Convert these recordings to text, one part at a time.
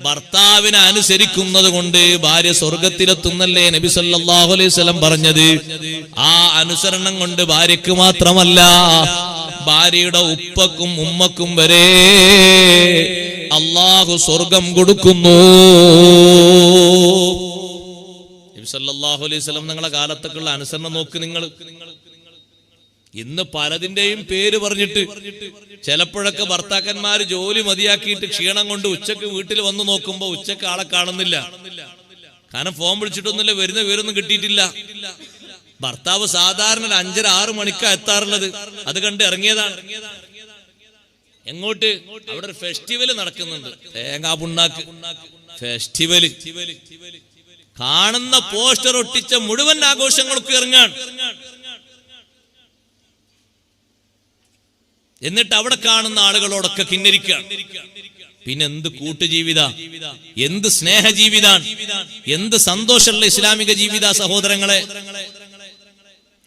ഭർത്താവിനെ അനുസരിക്കുന്നത് കൊണ്ട് ഭാര്യ സ്വർഗത്തിലെത്തുന്നല്ലേ നബി സല്ലല്ലാഹു അലൈഹി വസല്ലം പറഞ്ഞത്. ആ അനുസരണം കൊണ്ട് ഭാര്യക്ക് മാത്രമല്ല, ഭാര്യയുടെ ഉപ്പക്കും ഉമ്മക്കും വരെ അല്ലാഹു സ്വർഗം കൊടുക്കുന്നു. നബി സല്ലല്ലാഹു അലൈഹി വസല്ലം നിങ്ങളുടെ കാലത്തൊക്കെയുള്ള അനുസരണം നോക്ക് നിങ്ങൾ. ഇന്ന് പലതിന്റെയും പേര് പറഞ്ഞിട്ട് ചിലപ്പോഴൊക്കെ ഭർത്താക്കന്മാര് ജോലി മതിയാക്കിയിട്ട് ക്ഷീണം കൊണ്ട് ഉച്ചക്ക് വീട്ടിൽ വന്നു നോക്കുമ്പോ ഉച്ചക്ക് ആളെ കാണുന്നില്ല. കാരണം ഫോൺ വിളിച്ചിട്ടൊന്നുമില്ല, വരുന്ന വിവരമൊന്നും കിട്ടിയിട്ടില്ല. ഭർത്താവ് സാധാരണ 5:30-6 മണിക്കാ എത്താറുള്ളത്. അത് കണ്ട് ഇറങ്ങിയതാണ്. എങ്ങോട്ട്? അവിടെ ഒരു ഫെസ്റ്റിവൽ നടക്കുന്നുണ്ട്, തേങ്ങാ പുണ്ണാക്ക് ഫെസ്റ്റിവല്. കാണുന്ന പോസ്റ്റർ ഒട്ടിച്ച മുഴുവൻ ആഘോഷങ്ങൾക്ക് ഇറങ്ങാൻ. എന്നിട്ട് അവിടെ കാണുന്ന ആളുകളോടൊക്കെ കിന്നരിക്കുക. പിന്നെ എന്ത് കൂട്ടുജീവിത, എന്ത് സ്നേഹജീവിതാണ്, എന്ത് സന്തോഷമുള്ള ഇസ്ലാമിക ജീവിത സഹോദരങ്ങളെ.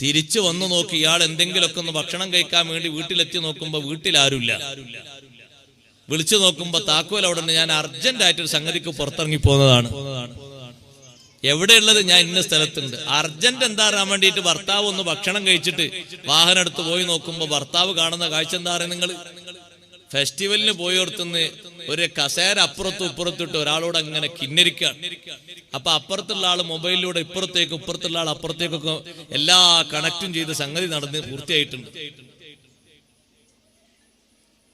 തിരിച്ചു വന്നു നോക്കി ഇയാൾ എന്തെങ്കിലുമൊക്കെ ഒന്ന് ഭക്ഷണം കഴിക്കാൻ വേണ്ടി വീട്ടിലെത്തി നോക്കുമ്പോ വീട്ടിലാരുമില്ല. വിളിച്ചു നോക്കുമ്പോ താക്കോൽ അവിടെ ഉണ്ട്. ഞാൻ അർജന്റായിട്ടൊരു സംഗതിക്ക് പുറത്തിറങ്ങി പോകുന്നതാണ്. എവിടെയുള്ളത്? ഞാൻ ഇന്ന സ്ഥലത്തുണ്ട്. അർജന്റ് എന്താ അറിയാൻ വേണ്ടിയിട്ട് ഭർത്താവ് ഒന്ന് ഭക്ഷണം കഴിച്ചിട്ട് വാഹനം എടുത്ത് പോയി നോക്കുമ്പോ ഭർത്താവ് കാണുന്ന കാഴ്ച എന്താ പറയുക? നിങ്ങൾ ഫെസ്റ്റിവലിന് പോയോർത്തുനിന്ന് ഒരു കസേര അപ്പുറത്തും ഇപ്പുറത്തിട്ട് ഒരാളോട് അങ്ങനെ കിന്നരിക്കുക. അപ്പൊ അപ്പുറത്തുള്ള ആള് മൊബൈലിലൂടെ ഇപ്പുറത്തേക്കും ഇപ്പുറത്തുള്ള ആൾ അപ്പുറത്തേക്കൊക്കെ എല്ലാ കണക്റ്റും ചെയ്ത് സംഗതി നടന്ന് പൂർത്തിയായിട്ടുണ്ട്.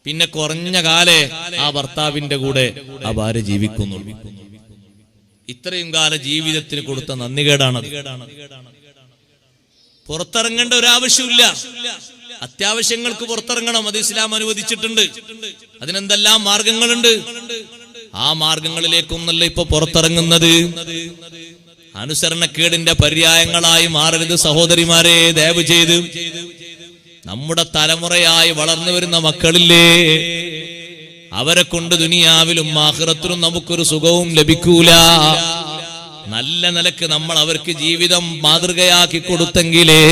പിന്നെ കുറഞ്ഞ കാലേ ആ ഭർത്താവിന്റെ കൂടെ ആ ഭാര്യ ജീവിക്കുന്നുള്ളൂ. ഇത്രയും കാല ജീവിതത്തിന് കൊടുത്ത നന്ദികേടാണത്. പുറത്തിറങ്ങേണ്ട ഒരാവശ്യമില്ല. അത്യാവശ്യങ്ങൾക്ക് പുറത്തിറങ്ങണം, അത് ഇസ്ലാം അനുവദിച്ചിട്ടുണ്ട്. അതിനെന്തെല്ലാം മാർഗങ്ങളുണ്ട്. ആ മാർഗങ്ങളിലേക്കൊന്നല്ല ഇപ്പൊ പുറത്തിറങ്ങുന്നത്. അനുസരണക്കേടിന്റെ പര്യായങ്ങളായി മാറരുത് സഹോദരിമാരെ, ദയവ് ചെയ്ത്. നമ്മുടെ തലമുറയായി വളർന്നു വരുന്ന മക്കളില്ലേ, അവരെ കൊണ്ട് ദുനിയാവിലും ആഖിറത്തിലും നമുക്കൊരു സുഖവും ലഭിക്കൂല. നല്ല നിലക്ക് നമ്മൾ അവർക്ക് ജീവിതം മാതൃകയാക്കി കൊടുത്തെങ്കിലേ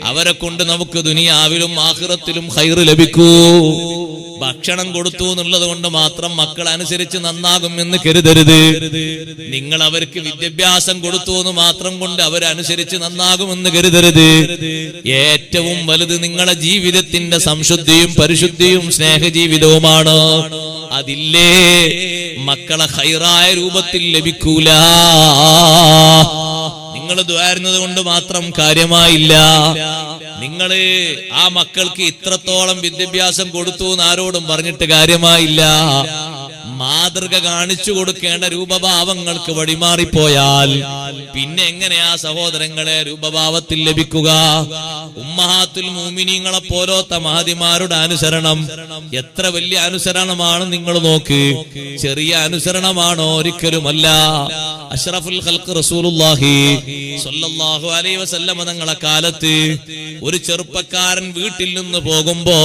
അവരെ കൊണ്ട് നമുക്ക് ദുനിയാവിലും ആഖിറത്തിലും ഖൈറ് ലഭിക്കൂ. ഭക്ഷണം കൊടുത്തു എന്നുള്ളത് കൊണ്ട് മാത്രം മക്കൾ അനുസരിച്ച് നന്നാകും എന്ന് കരുതരുത്. നിങ്ങൾ അവർക്ക് വിദ്യാഭ്യാസം കൊടുത്തു എന്ന് മാത്രം കൊണ്ട് അവരനുസരിച്ച് നന്നാകുമെന്ന് കരുതരുത്. ഏറ്റവും വലുത് നിങ്ങളുടെ ജീവിതത്തിന്റെ സംശുദ്ധിയും പരിശുദ്ധിയും സ്നേഹജീവിതവുമാണ്. അതില്ലേ മക്കളെ ഖൈറായ രൂപത്തിൽ ലഭിക്കൂല. നിങ്ങൾ ദ്വാരുന്നത് കൊണ്ട് മാത്രം കാര്യമായില്ല. നിങ്ങള് ആ മക്കൾക്ക് ഇത്രത്തോളം വിദ്യാഭ്യാസം കൊടുത്തു എന്ന് ആരോടും പറഞ്ഞിട്ട് കാര്യമായില്ല. മാതൃക കാണിച്ചു കൊടുക്കേണ്ട രൂപഭാവങ്ങൾക്ക് വഴിമാറിപ്പോയാൽ പിന്നെ എങ്ങനെയാ സഹോദരങ്ങളെ രൂപഭാവത്തിൽ ലഭിക്കുക? ഉമ്മഹാത്തുൽ മുഅ്മിനീങ്ങളെ പോലത്തെ മഹദിമാരുടെ അനുസരണം എത്ര വലിയ അനുസരണമാണ് നിങ്ങൾ നോക്ക്. ചെറിയ അനുസരണമാണോ? ഒരിക്കലുമല്ല. അഷ്റഫുൽ ഖൽഖ് റസൂലുള്ളാഹി സ്വല്ലല്ലാഹു അലൈഹി വസല്ലം തങ്ങളുടെ കാലത്ത് ഒരു ചെറുപ്പക്കാരൻ വീട്ടിൽ നിന്ന് പോകുമ്പോ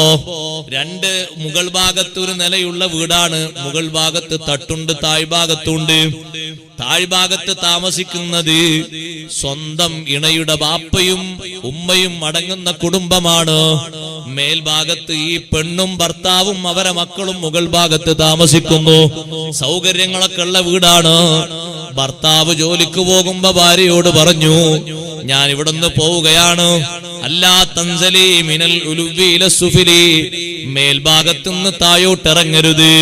രണ്ട് മുകൾ ഭാഗത്ത് ഒരു നിലയുള്ള വീടാണ്. മുകൾ ഭാഗത്ത് തട്ടുണ്ട്, താഴ്ഭാഗത്തുണ്ട്. താഴ്ഭാഗത്ത് താമസിക്കുന്നത് സ്വന്തം ഇണയുടെ ബാപ്പയും ഉമ്മയും അടങ്ങുന്ന കുടുംബമാണ്. മേൽഭാഗത്ത് ഈ പെണ്ണും ഭർത്താവും അവരെ മക്കളും മുകൾ ഭാഗത്ത് താമസിക്കുന്നു. സൗകര്യങ്ങളൊക്കെ ഉള്ള വീടാണ്. ഭർത്താവ് ജോലിക്ക് പോകുമ്പോ ഭാര്യയോട് പറഞ്ഞു, ഞാൻ ഇവിടുന്ന് പോവുകയാണ്, അല്ലാ തൻസലി മിനൽ ഉലുവി ഇല സുഫിലി, മേൽഭാഗത്തുനിന്ന് താഴോട്ടിറങ്ങരുത്,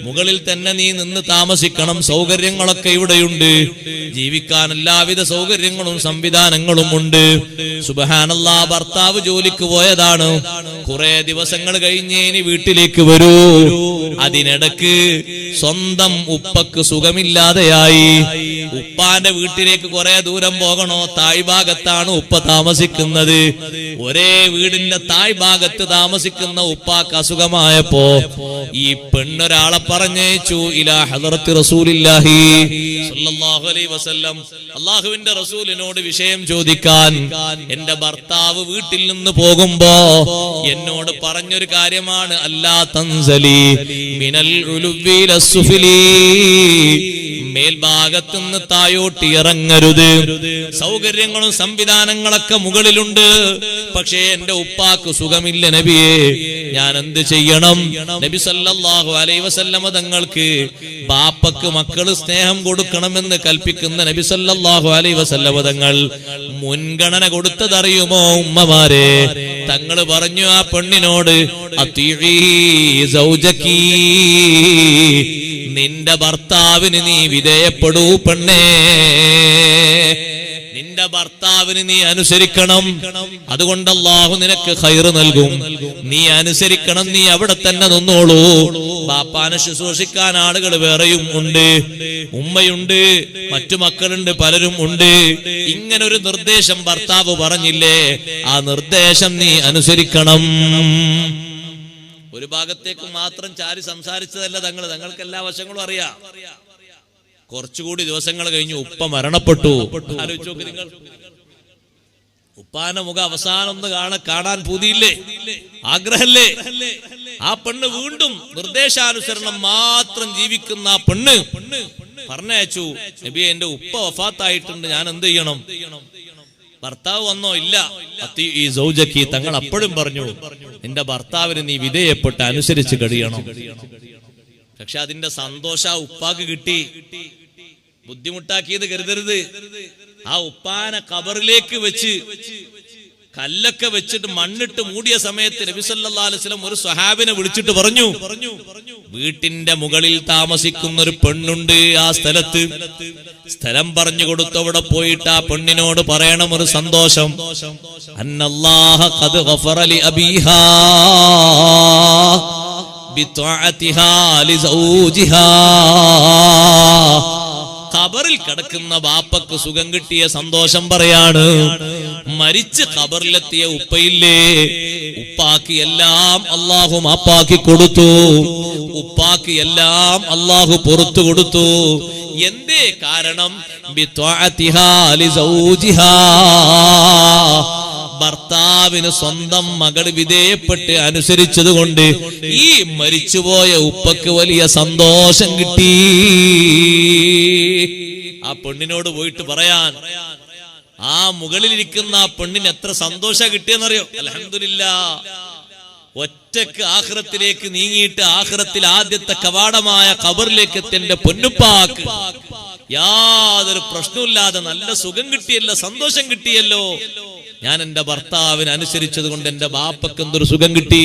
മുകളിൽ തന്നെ നീ നിന്ന് താമസിക്കണം. സൗകര്യങ്ങളൊക്കെ ഇവിടെയുണ്ട്, ജീവിക്കാൻ എല്ലാവിധ സൗകര്യങ്ങളും സംവിധാനങ്ങളും ഉണ്ട്. സുബ്ഹാനല്ലാഹ്, ഭർത്താവ് ജോലിക്ക് പോയതാണ്. കുറെ ദിവസങ്ങൾ കഴിഞ്ഞേ ഇനി വീട്ടിലേക്ക് വരൂ. അതിനിടക്ക് സ്വന്തം ഉപ്പക്ക് സുഖമില്ലാതെയായി. ഉപ്പാന്റെ വീട്ടിലേക്ക് കുറെ ദൂരം പോകണോ? താഴ്ഭാഗത്താണ് ഉപ്പ താമസിക്കുന്നത്. ഒരേ വീടിന്റെ താഴ്ഭാഗത്ത് താമസിക്കുന്ന ഉപ്പാക്ക് അസുഖമായപ്പോ ഈ പെണ്ണൊരാളെ പറഞ്ഞയച്ചു ഇലാ ഹദറത്തി റസൂലില്ലാഹി സ്വല്ലല്ലാഹു അലൈഹി വസല്ലം, അല്ലാഹുവിന്റെ റസൂലിനോട് വിഷയം ചോദിക്കാൻ. എന്റെ ഭർത്താവ് വീട്ടിൽ നിന്ന് പോകുമ്പോ എന്നോട് പറഞ്ഞൊരു കാര്യമാണ്, അല്ലാ തൻസലി മിനൽ ഉലുവി ഇല സുഫിലി, മേൽഭാഗത്തുനിന്ന് തായോട്ട് ഇറങ്ങരുത്. സൗകര്യങ്ങളും സംവിധാനങ്ങളൊക്കെ മുകളിലുണ്ട്, പക്ഷേ എന്റെ ഉപ്പാക്ക് സുഖമില്ല നബിയെ, ഞാൻ എന്ത് ചെയ്യണം? നബി സല്ലല്ലാഹു അലൈഹി വസല്ലമ തങ്ങൾക്ക് ബാപ്പക്ക് മക്കള് സ്നേഹം കൊടുക്കണമെന്ന് കൽപ്പിക്കുന്ന നബി സല്ലല്ലാഹു അലൈഹി വസല്ലമ തങ്ങൾ മുൻഗണന കൊടുത്തതറിയുമോ ഉമ്മമാരെ? തങ്ങൾ പറഞ്ഞു ആ പെണ്ണിനോട്, അത്തിഈ സൗജകീ, നിന്റെ ഭർത്താവിന് നീ വിധേയപ്പെടൂ പെണ്ണേ, നിന്റെ ഭർത്താവിന് നീ അനുസരിക്കണം. അതുകൊണ്ട് അല്ലാഹു നിനക്ക് ഖൈറ് നൽകും. നീ അനുസരിക്കണം, നീ അവിടെ തന്നെ നിന്നോളൂ. ബാപ്പാനെ ശുശ്രൂഷിക്കാൻ ആളുകൾ വേറെയും ഉണ്ട്, ഉമ്മയുണ്ട്, മറ്റു മക്കളുണ്ട്, പലരും ഉണ്ട്. ഇങ്ങനൊരു നിർദ്ദേശം ഭർത്താവ് പറഞ്ഞില്ലേ, ആ നിർദ്ദേശം നീ അനുസരിക്കണം. ഒരു ഭാഗത്തേക്ക് മാത്രം ചാരി സംസാരിച്ചതല്ല തങ്ങൾക്ക് എല്ലാ വശങ്ങളും അറിയാം. കുറച്ചുകൂടി ദിവസങ്ങൾ കഴിഞ്ഞു ഉപ്പ മരണപ്പെട്ടു. ആലോചിച്ച് നോക്ക് നിങ്ങൾ, ഉപ്പാന്റെ മുഖം അവസാനം ഒന്ന് കാണാൻ പൂതിയില്ലേ, ആഗ്രഹല്ലേ? ആ പെണ്ണ് വീണ്ടും നിർദ്ദേശാനുസരണം മാത്രം ജീവിക്കുന്ന ആ പെണ്ണ് പറഞ്ഞയച്ചു, നബിയെ എന്റെ ഉപ്പ വഫാത്തായിട്ടുണ്ട്, ഞാൻ എന്ത് ചെയ്യണം? ഭർത്താവ് വന്നോ? ഇല്ല. ഈ സൗജക്കി, തങ്ങൾ അപ്പോഴും പറഞ്ഞു, നിന്റെ ഭർത്താവിന് നീ വിധേയപ്പെട്ട് അനുസരിച്ച് കഴിയണം. പക്ഷെ അതിന്റെ സന്തോഷ ഉപ്പാക്ക് കിട്ടി. ബുദ്ധിമുട്ടാക്കിയത് കരുതരുത്. ആ ഉപ്പാനെ ഖബറിലേക്ക് വെച്ച് കല്ലൊക്കെ വെച്ചിട്ട് മണ്ണിട്ട് മൂടിയ സമയത്ത് നബി സല്ലല്ലാഹു അലൈഹി വസല്ലം ഒരു സ്വഹാബിനെ വിളിച്ചിട്ട് പറഞ്ഞു, വീട്ടിന്റെ മുകളിൽ താമസിക്കുന്ന ഒരു പെണ്ണുണ്ട് ആ സ്ഥലത്ത്, സ്ഥലം പറഞ്ഞു കൊടുത്തു. അവിടെ പോയിട്ട് ആ പെണ്ണിനോട് പറയണം ഒരു സന്തോഷം, അന്നല്ലാഹ ഖദ് ഗഫറ ലി അബീഹാ ബിത്വഅതിഹാ ലിസൗജിഹാ. ഖബറിൽ കിടക്കുന്ന ബാപ്പക്ക് സുഖം കിട്ടിയ സന്തോഷം പറയാണ്. മരിച്ച് ഖബറിലെത്തിയ ഉപ്പയില്ലേ, ഉപ്പാക്ക് എല്ലാം അല്ലാഹു മാപ്പാക്കി കൊടുത്തു, ഉപ്പാക്ക് എല്ലാം അല്ലാഹു പുറത്തു കൊടുത്തു. എന്തേ കാരണം? ബിത്വഅതിഹാ ലിസൗജിഹാ, ഭർത്താവിന് സ്വന്തം മകൾ വിധേയപ്പെട്ട് അനുസരിച്ചതുകൊണ്ട് ഈ മരിച്ചുപോയ ഉപ്പക്ക് വലിയ സന്തോഷം കിട്ടി. ആ പെണ്ണിനോട് പോയിട്ട് പറയാൻ, ആ മുകളിലിരിക്കുന്ന ആ പെണ്ണിന് എത്ര സന്തോഷം കിട്ടിയെന്നറിയോ? അൽഹംദുലില്ലാഹ്, ഒറ്റക്ക് ആഖിറത്തിലേക്ക് നീങ്ങിയിട്ട് ആഖിറത്തിൽ ആദ്യത്തെ കവാടമായ ഖബറിലേക്ക് എത്തിയ പൊന്നുപ്പാക്ക് യാതൊരു പ്രശ്നമില്ലാതെ നല്ല സുഖം കിട്ടിയല്ലോ, സന്തോഷം കിട്ടിയല്ലോ. ഞാൻ എന്റെ ഭർത്താവിന് അനുസരിച്ചത് കൊണ്ട് എന്റെ ബാപ്പക്ക് എന്തൊരു സുഖം കിട്ടി.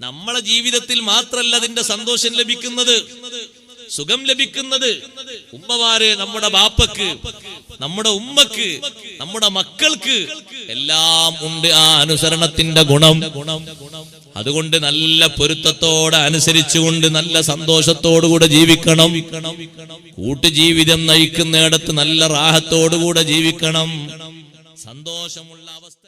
നമ്മളെ ജീവിതത്തിൽ മാത്രല്ല അതിന്റെ സന്തോഷം ലഭിക്കുന്നത്, സുഖം ലഭിക്കുന്നത്. ഉമ്മമാര് നമ്മുടെ ബാപ്പക്ക്, നമ്മുടെ ഉമ്മക്ക്, നമ്മുടെ മക്കൾക്ക് എല്ലാം ഉണ്ട് ആ അനുസരണത്തിന്റെ ഗുണം. അതുകൊണ്ട് നല്ല പൊരുത്തത്തോടെ അനുസരിച്ചുകൊണ്ട് നല്ല സന്തോഷത്തോടുകൂടെ ജീവിക്കണം. കൂട്ടുജീവിതം നയിക്കുന്നിടത്ത് നല്ല റാഹത്തോടുകൂടെ ജീവിക്കണം. സന്തോഷമുള്ള അവസ്ഥ